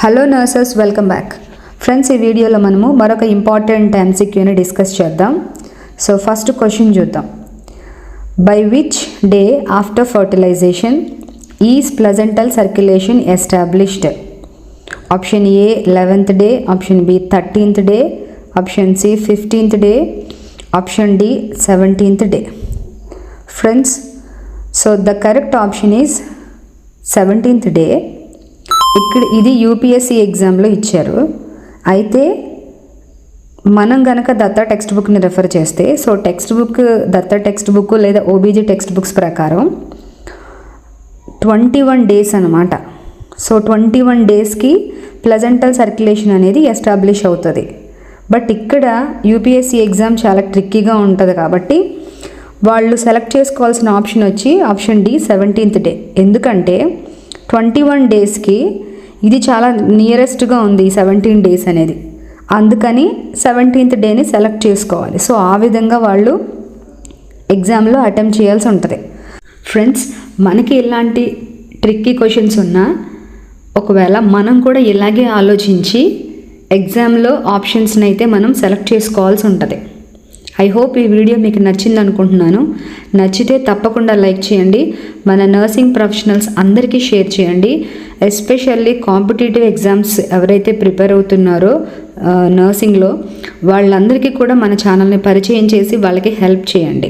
Hello nurses, welcome back. Friends, ఈ వీడియోలో మనము మరొక ఇంపార్టెంట్ MCQని డిస్కస్ చేద్దాం. సో ఫస్ట్ క్వశ్చన్ చూద్దాం. By which day after fertilisation is placental circulation established? Option A 11th day, option B 13th day, option C 15th day, option D 17th day. Friends, so the correct option is 17th day. ఇక్కడ ఇది UPSC ఎగ్జామ్లో ఇచ్చారు. అయితే మనం గనక Datta text బుక్ని refer చేస్తే, so Datta text book లేదా ఓబీజీ టెక్స్ట్ బుక్స్ ప్రకారం 21 డేస్ అనమాట. సో 21 డేస్కి ప్లజెంటల్ సర్క్యులేషన్ అనేది ఎస్టాబ్లిష్ అవుతుంది. బట్ ఇక్కడ యూపీఎస్సీ ఎగ్జామ్ చాలా ట్రిక్కీగా ఉంటుంది కాబట్టి వాళ్ళు సెలెక్ట్ చేసుకోవాల్సిన ఆప్షన్ వచ్చి ఆప్షన్ డి 17th డే. ఎందుకంటే 21 డేస్కి ఇది చాలా నియరెస్ట్గా ఉంది, 17 డేస్ అనేది. అందుకని 17th డేని సెలెక్ట్ చేసుకోవాలి. సో ఆ విధంగా వాళ్ళు ఎగ్జామ్లో అటెంప్ట్ చేయాల్సి ఉంటుంది. ఫ్రెండ్స్, మనకి ఇలాంటి ట్రిక్కీ క్వశ్చన్స్ ఉన్నా ఒకవేళ మనం కూడా ఇలాగే ఆలోచించి ఎగ్జామ్లో ఆప్షన్స్ని అయితే మనం సెలెక్ట్ చేసుకోవాల్సి ఉంటుంది. ఐ హోప్ ఈ వీడియో మీకు నచ్చింది అనుకుంటున్నాను. నచ్చితే తప్పకుండా లైక్ చేయండి. మన నర్సింగ్ ప్రొఫెషనల్స్ అందరికీ షేర్ చేయండి. ఎస్పెషల్లీ కాంపిటేటివ్ ఎగ్జామ్స్ ఎవరైతే ప్రిపేర్ అవుతున్నారో నర్సింగ్లో వాళ్ళందరికీ కూడా మన ఛానల్ని పరిచయం చేసి వాళ్ళకి హెల్ప్ చేయండి.